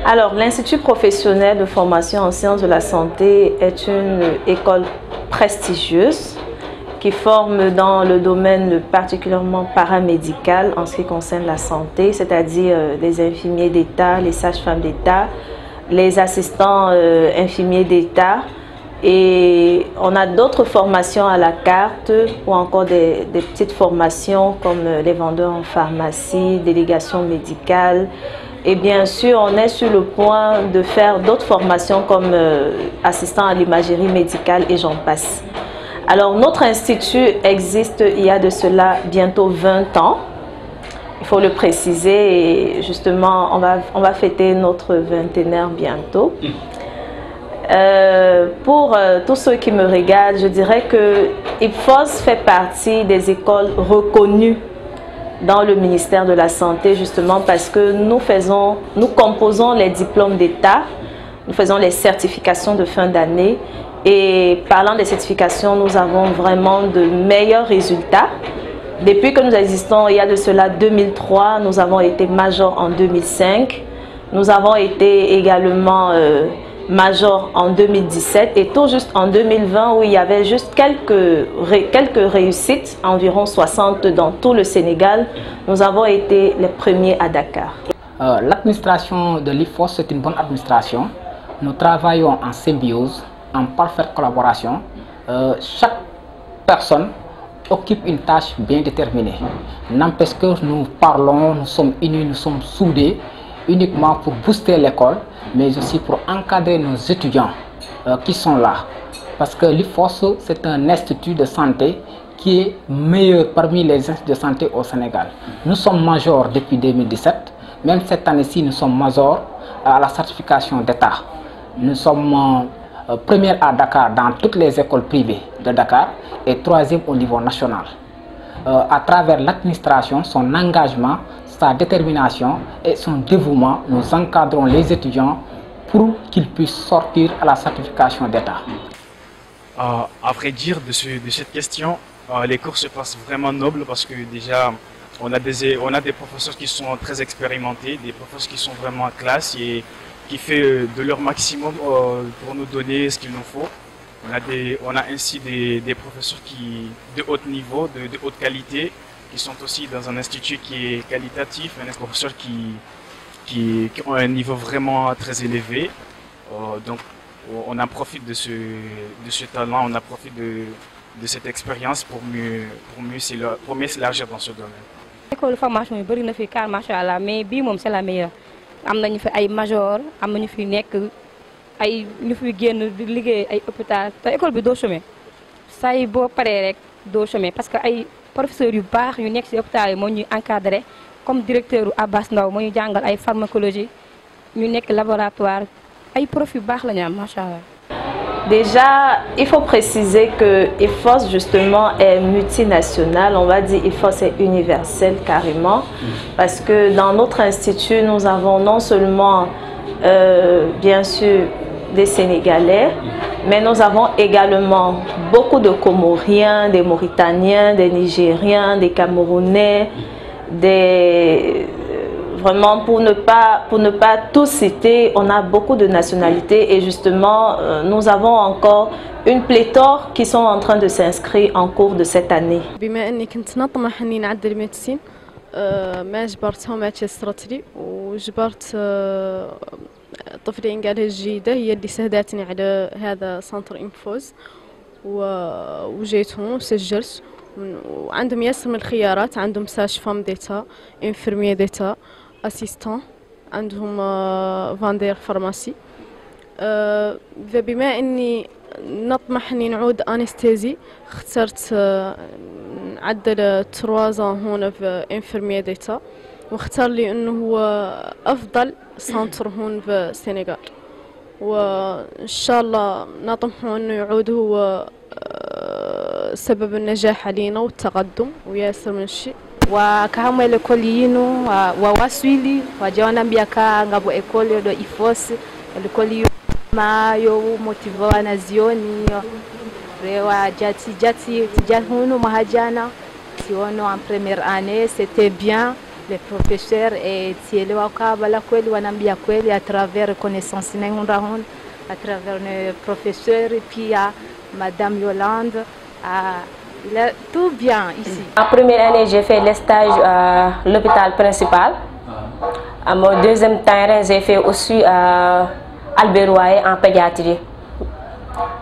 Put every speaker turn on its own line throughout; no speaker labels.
Alors, l'Institut professionnel de formation en sciences de la santé est une école prestigieuse qui forme dans le domaine particulièrement paramédical en ce qui concerne la santé, c'est-à-dire les infirmiers d'État, les sages-femmes d'État, les assistants infirmiers d'État. Et on a d'autres formations à la carte ou encore des petites formations comme les vendeurs en pharmacie, délégation médicale. Et bien sûr, on est sur le point de faire d'autres formations comme assistant à l'imagerie médicale et j'en passe. Alors, notre institut existe il y a de cela bientôt 20 ans. Il faut le préciser et justement, on va fêter notre vingtenaire bientôt. Pour tous ceux qui me regardent, je dirais que IPFOS fait partie des écoles reconnues dans le ministère de la Santé, justement parce que nous composons les diplômes d'État, nous faisons les certifications de fin d'année et parlant des certifications, nous avons vraiment de meilleurs résultats. Depuis que nous existons, il y a de cela 2003, nous avons été major en 2005, nous avons été également major en 2017 et tout juste en 2020 où il y avait juste quelques réussites, environ 60 dans tout le Sénégal, nous avons été les premiers à Dakar.
L'administration de l'IPFOS, c'est une bonne administration. Nous travaillons en symbiose, en parfaite collaboration. Chaque personne occupe une tâche bien déterminée. N'empêche que nous parlons, nous sommes unis, nous sommes soudés uniquement pour booster l'école, mais aussi pour encadrer nos étudiants qui sont là. Parce que l'IPFOS, c'est un institut de santé qui est meilleur parmi les instituts de santé au Sénégal. Nous sommes majors depuis 2017. Même cette année-ci, nous sommes majors à la certification d'État. Nous sommes premiers à Dakar dans toutes les écoles privées de Dakar et troisième au niveau national. À travers l'administration, son engagement, sa détermination et son dévouement, nous encadrons les étudiants pour qu'ils puissent sortir à la certification d'État.
À vrai dire, de cette question, les cours se passent vraiment nobles parce que déjà, on a des professeurs qui sont très expérimentés, des professeurs qui sont vraiment en classe et qui font de leur maximum pour nous donner ce qu'il nous faut. On a ainsi des professeurs de haut niveau, de haute qualité, qui sont aussi dans un institut qui est qualitatif, des professeurs qui ont un niveau vraiment très élevé. Donc on en profite de ce talent, on en profite de cette expérience pour mieux s'élargir dans ce domaine.
L'école de formation est na fi car machallah mais bii moom c'est la meilleure am nañu fi ay major am nañu fi nekk ay ñu fi génn di liggéey ay hôpital te école bi doo chômer say boo paree rek doo chômer parce que ay professeurs yu baax yu nekk ci hôpital yi moo ñuy encadré comme directeur Abbas Ndaw moo ñu jàngal ay pharmacologie ñu nekk laboratoire ay prof yu baax la ñu am machallah.
Déjà, il faut préciser que IPFOS justement est multinational, on va dire IPFOS est universel carrément, parce que dans notre institut, nous avons non seulement bien sûr des Sénégalais, mais nous avons également beaucoup de Comoriens, des Mauritaniens, des Nigériens, des Camerounais, vraiment, pour ne pas tout citer, on a beaucoup de nationalités et justement, nous avons encore une pléthore qui sont en train de s'inscrire en cours de cette année.
بما أني كنت نطمح أني نعدل ميديسين ما جبرتها ما تيسرت لي وجبرت طفلين قالها الجيدة هي اللي سهدتني على هذا سنتر إنفوز وجيت هون وسجلت وعندهم ياسر من الخيارات عندهم ساج فام ديتا انفيرمية ديتا اسيستان عندهم فاندير فارماسي فبما اني نطمح اني نعود انستيزي اخترت نعدل 3 هون في انفيرمية ديتا واختار لي انه هو افضل سنتر هون في السنغال وان شاء الله نطمحوا انه يعود هو سبب النجاح علينا والتقدم وياسر من الشيء
wakahamwe ekoli yinu wawaswili wajawanambia ka ngabo ekoli do IPFOS ekoli mayo motiva wanazioni rewa jati hunu mahajana siono en première année c'était bien
les professeurs et tiele wakabala kweli wanaambia kweli à travers connaissance nengunrahon à travers les professeurs et puis à Madame Yolande tout bien ici.
En première année, j'ai fait les stages à l'hôpital principal. À mon deuxième terrain, j'ai fait aussi à Albert Royer en pédiatrie.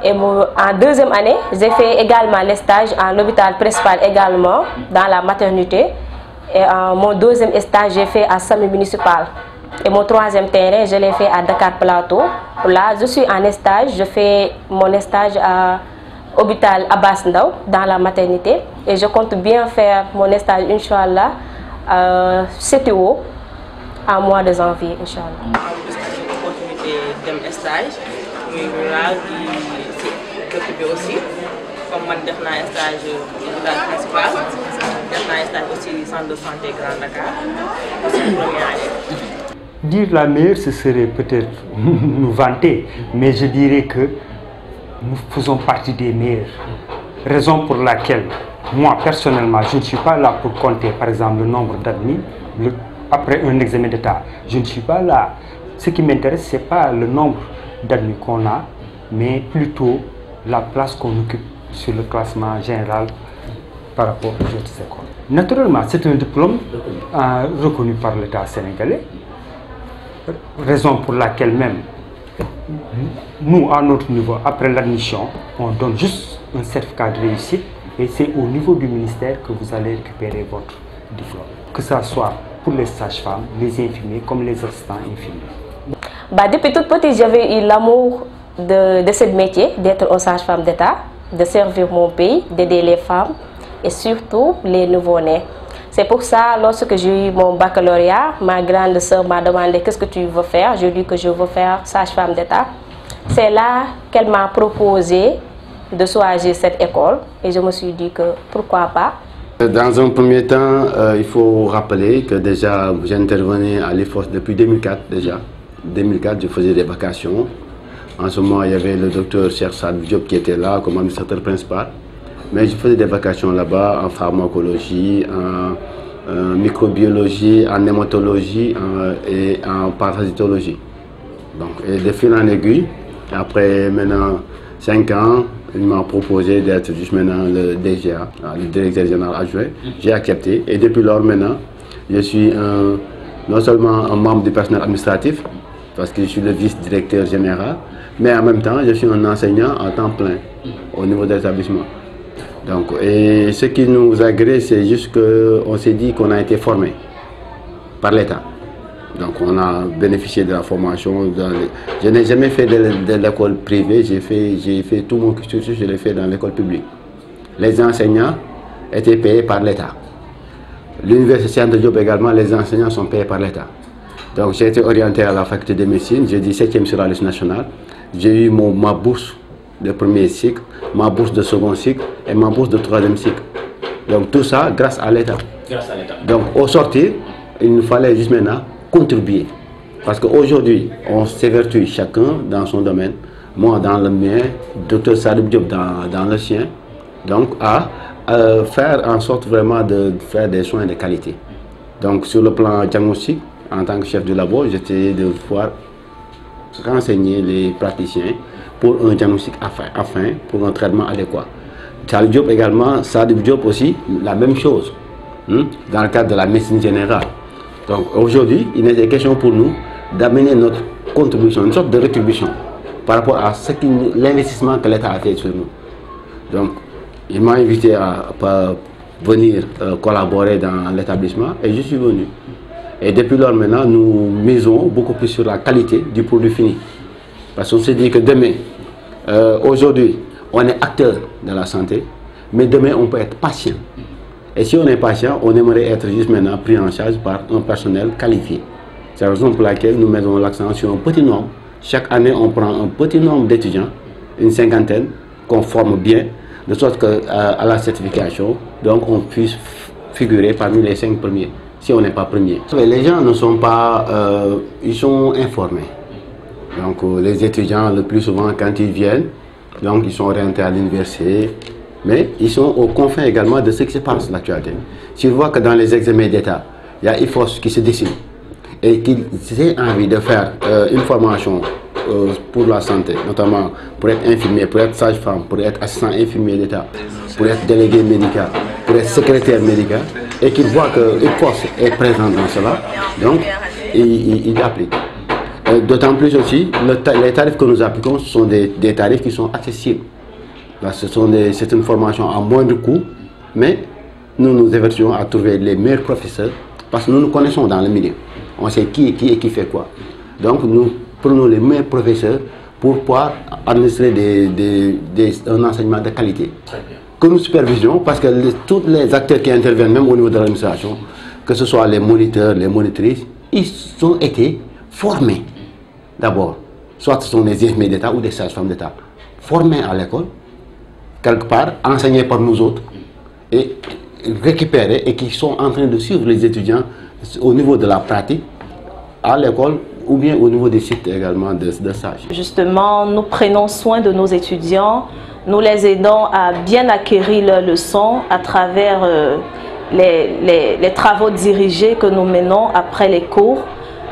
Et en deuxième année, j'ai fait également les stages à l'hôpital principal également, dans la maternité. Et mon deuxième stage, j'ai fait à Sami municipal. Et mon troisième terrain, je l'ai fait à Dakar Plateau. Là, je suis en stage, je fais mon stage à l'hôpital Abbas Ndao, dans la maternité. Et je compte bien faire mon stage, Inch'Allah, CTO, en mois de janvier, Inch'Allah.
Dem stage muy rural qui occupé aussi comme man def naa stage hôpital principal def naa stage aussi centre de santé Grand Dakar aussi première année.
Dire la meilleure, ce serait peut-être nous vanter, mais je dirais que nous faisons partie des meilleurs. Raison pour laquelle moi personnellement je ne suis pas là pour compter par exemple le nombre d'admis après un examen d'état. Je ne suis pas là. Ce qui m'intéresse, ce n'est pas le nombre d'admis qu'on a, mais plutôt la place qu'on occupe sur le classement général par rapport aux autres écoles. Naturellement, c'est un diplôme reconnu par l'État sénégalais, raison pour laquelle même nous, à notre niveau, après l'admission, on donne juste un certificat de réussite et c'est au niveau du ministère que vous allez récupérer votre diplôme, que ce soit pour les sages-femmes, les infirmiers comme les assistants infirmiers.
Depuis toute petite, j'avais eu l'amour de ce métier, d'être une sage-femme d'État, de servir mon pays, d'aider les femmes et surtout les nouveau-nés. C'est pour ça, lorsque j'ai eu mon baccalauréat, ma grande sœur m'a demandé qu'est-ce que tu veux faire. Je lui ai dit que je veux faire sage-femme d'État. C'est là qu'elle m'a proposé de choisir cette école et je me suis dit que pourquoi pas.
Dans un premier temps, il faut rappeler que déjà j'intervenais à l'EFOS depuis 2004 déjà. 2004, je faisais des vacations. En ce moment, il y avait le docteur Cheikh Saad Diop qui était là comme administrateur principal. Mais je faisais des vacations là-bas en pharmacologie, en microbiologie, en hématologie et en parasitologie. Donc, et de fil en aiguille, après maintenant 5 ans, il m'a proposé d'être juste maintenant le DGA, le directeur général adjoint. J'ai accepté et depuis lors maintenant, je suis non seulement un membre du personnel administratif, parce que je suis le vice-directeur général, mais en même temps, je suis un enseignant à temps plein au niveau de l'établissement. Donc, et ce qui nous agrée, c'est juste qu'on s'est dit qu'on a été formé par l'État. Donc, on a bénéficié de la formation. Je n'ai jamais fait de l'école privée, j'ai fait tout mon cursus, je l'ai fait dans l'école publique. Les enseignants étaient payés par l'État. L'université Cheikh Anta Diop également, les enseignants sont payés par l'État. Donc, j'ai été orienté à la faculté de médecine, j'ai dit 7e sur la liste nationale. J'ai eu ma bourse de premier cycle, ma bourse de second cycle et ma bourse de troisième cycle. Donc tout ça grâce à l'État. Donc au sortir, il nous fallait juste maintenant contribuer. Parce qu'aujourd'hui, on s'évertue chacun dans son domaine. Moi dans le mien, Dr Sadib Diop dans le sien. Donc à faire en sorte vraiment de faire des soins de qualité. Donc sur le plan diagnostic, en tant que chef de labo, j'essayais de pouvoir renseigner les praticiens pour un diagnostic pour un traitement adéquat. Sadib Diop également, Sadib Diop aussi, la même chose, dans le cadre de la médecine générale. Donc aujourd'hui, il était question pour nous d'amener notre contribution, une sorte de rétribution par rapport à l'investissement que l'État a fait sur nous. Donc il m'a invité à venir collaborer dans l'établissement et je suis venu. Et depuis lors maintenant, nous misons beaucoup plus sur la qualité du produit fini. Parce qu'on s'est dit que demain, aujourd'hui, on est acteur de la santé, mais demain, on peut être patient. Et si on est patient, on aimerait être juste maintenant pris en charge par un personnel qualifié. C'est la raison pour laquelle nous mettons l'accent sur un petit nombre. Chaque année, on prend un petit nombre d'étudiants, une cinquantaine, qu'on forme bien, de sorte qu'à la certification, donc on puisse figurer parmi les 5 premiers, si on n'est pas premier. Les gens ne sont pas, ils sont informés. Donc les étudiants, le plus souvent, quand ils viennent, donc ils sont orientés à l'université, mais ils sont aux confins également de ce qui se passe dans l'actualité. Si on voit que dans les examens d'État, il y a IFOS qui se dessine et qui a envie de faire une formation pour la santé, notamment pour être infirmier, pour être sage-femme, pour être assistant infirmier d'État, pour être délégué médical, pour être secrétaire médical, et qu'il voit que IFOS est présent dans cela, donc il applique. D'autant plus aussi, les tarifs que nous appliquons sont des tarifs qui sont accessibles. C'est une formation à moindre coût, mais nous nous efforçons à trouver les meilleurs professeurs parce que nous nous connaissons dans le milieu. On sait qui est qui et qui fait quoi. Donc nous prenons les meilleurs professeurs pour pouvoir administrer un enseignement de qualité. Que nous supervisions parce que tous les acteurs qui interviennent, même au niveau de l'administration, que ce soit les moniteurs, les monitrices, ils ont été formés d'abord. Soit ce sont des infirmiers d'État ou des sages-femmes d'État, formés à l'école, quelque part, enseignés par nous autres, et récupérés et qui sont en train de suivre les étudiants au niveau de la pratique, à l'école ou bien au niveau des sites également de stage.
Justement, nous prenons soin de nos étudiants, nous les aidons à bien acquérir leurs leçons à travers les travaux dirigés que nous menons après les cours.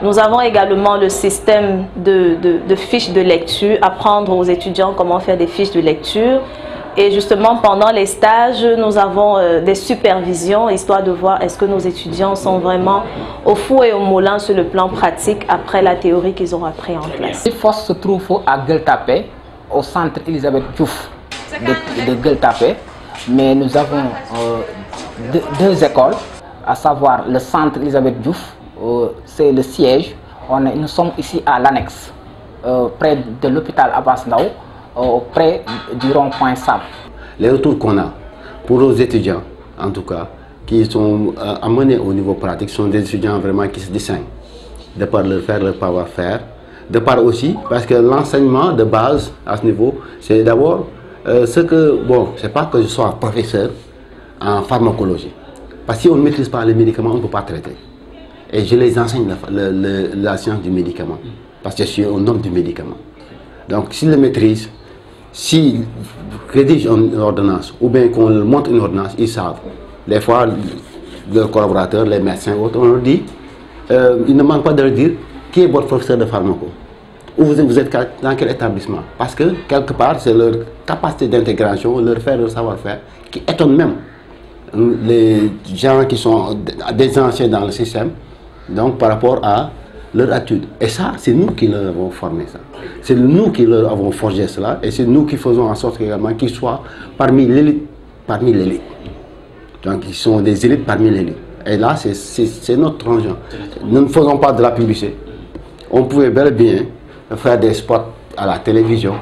Nous avons également le système de fiches de lecture, apprendre aux étudiants comment faire des fiches de lecture. Et justement, pendant les stages, nous avons des supervisions, histoire de voir est-ce que nos étudiants sont vraiment au four et au moulin sur le plan pratique après la théorie qu'ils ont appris en classe.
IFOS se trouve à Gueule-Tapée, au centre Elisabeth Diouf de Gueule-Tapée. Mais nous avons deux écoles, à savoir le centre Elisabeth Diouf, c'est le siège. Nous sommes ici à l'annexe, près de l'hôpital Abass Ndao, près du rond-point Sam.
Les retours qu'on a pour nos étudiants, en tout cas, qui sont amenés au niveau pratique, sont des étudiants vraiment qui se distinguent, de par leur faire, leur savoir-faire, de par aussi, parce que l'enseignement de base à ce niveau, c'est d'abord ce que, bon, c'est pas que je sois professeur en pharmacologie, parce que si on ne maîtrise pas les médicaments, on ne peut pas traiter. Et je les enseigne la science du médicament, parce que je suis un homme du médicament. Donc s'ils le maîtrisent, s'ils rédigent une ordonnance ou bien qu'on leur montre une ordonnance, ils savent. Des fois, leurs collaborateurs, les médecins, autres, on leur dit, ils ne manquent pas de leur dire qui est votre professeur de pharmaco, ou vous êtes dans quel établissement. Parce que quelque part, c'est leur capacité d'intégration, leur faire, leur savoir-faire, qui étonne même les gens qui sont des anciens dans le système, donc par rapport à leur attitude. Et ça, c'est nous qui leur avons formé ça. C'est nous qui leur avons forgé cela et c'est nous qui faisons en sorte également qu'ils soient parmi l'élite. Donc ils sont des élites parmi l'élite. Et là, c'est notre transgenre. Nous ne faisons pas de la publicité. On pouvait bel et bien faire des spots à la télévision.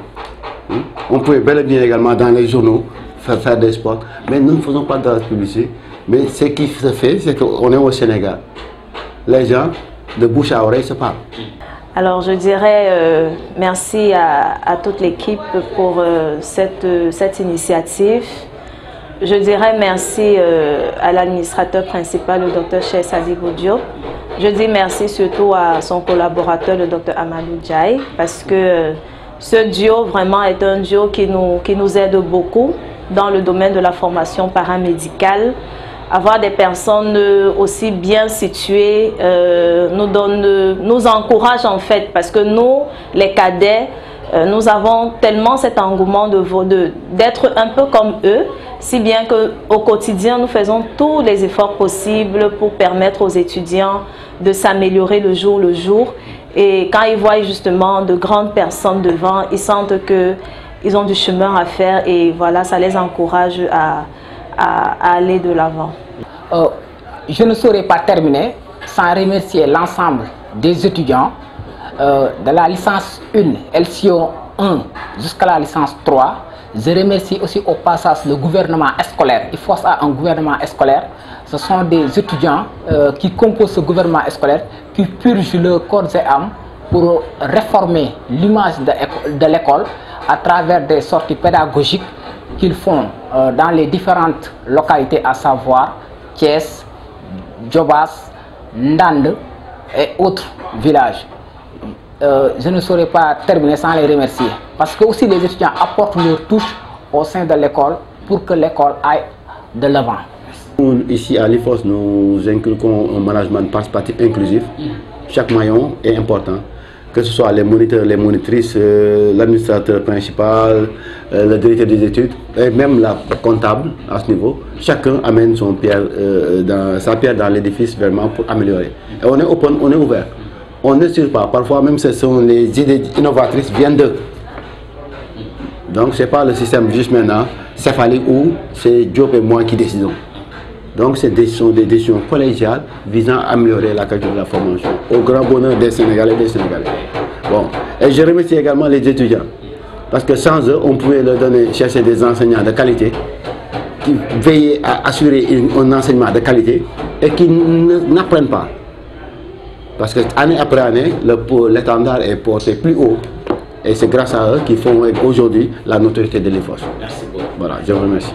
On pouvait bel et bien également dans les journaux faire des spots. Mais nous ne faisons pas de la publicité. Mais ce qui se fait, c'est qu'on est au Sénégal. Les gens, de bouche à oreille, se parlent.
Alors je dirais merci à toute l'équipe pour cette initiative. Je dirais merci à l'administrateur principal, le Dr Cheikh Sadibou Diop. Je dis merci surtout à son collaborateur, le Dr Amadou Diaye, parce que ce duo vraiment est un duo qui nous aide beaucoup dans le domaine de la formation paramédicale. Avoir des personnes aussi bien situées nous encourage en fait, parce que nous, les cadets, nous avons tellement cet engouement d'être un peu comme eux, si bien qu'au quotidien, nous faisons tous les efforts possibles pour permettre aux étudiants de s'améliorer le jour le jour. Et quand ils voient justement de grandes personnes devant, ils sentent qu'ils ont du chemin à faire et voilà, ça les encourage à aller de l'avant.
Je ne saurais pas terminer sans remercier l'ensemble des étudiants de la licence 1, LCO 1 jusqu'à la licence 3. Je remercie aussi au passage le gouvernement scolaire. Il faut ça, un gouvernement scolaire. Ce sont des étudiants qui composent ce gouvernement scolaire, qui purgent leur corps et âme pour réformer l'image de l'école à travers des sorties pédagogiques qu'ils font dans les différentes localités, à savoir Thiès, Djobas, Ndande et autres villages. Je ne saurais pas terminer sans les remercier, parce que aussi les étudiants apportent leur touche au sein de l'école pour que l'école aille de l'avant.
Ici à l'IFOS, nous inculquons un management participatif inclusif. Chaque maillon est important, que ce soit les moniteurs, les monitrices, l'administrateur principal, le directeur des études et même la comptable à ce niveau. Chacun amène sa pierre dans l'édifice vraiment pour améliorer. Et on est open, on est ouvert. On ne suit pas. Parfois même ce sont les idées innovatrices viennent d'eux. Donc ce n'est pas le système juste maintenant céphalique où c'est Diop et moi qui décidons. Donc ce sont des décisions collégiales visant à améliorer la qualité de la formation au grand bonheur des Sénégalais et des Sénégalais. Bon. Et je remercie également les étudiants parce que sans eux, on pouvait leur donner, chercher des enseignants de qualité qui veillent à assurer un enseignement de qualité et qui n'apprennent pas. Parce que année après année, l'étendard est porté plus haut et c'est grâce à eux qu'ils font aujourd'hui la notoriété de l'IFOS.
Merci beaucoup.
Voilà, je vous remercie.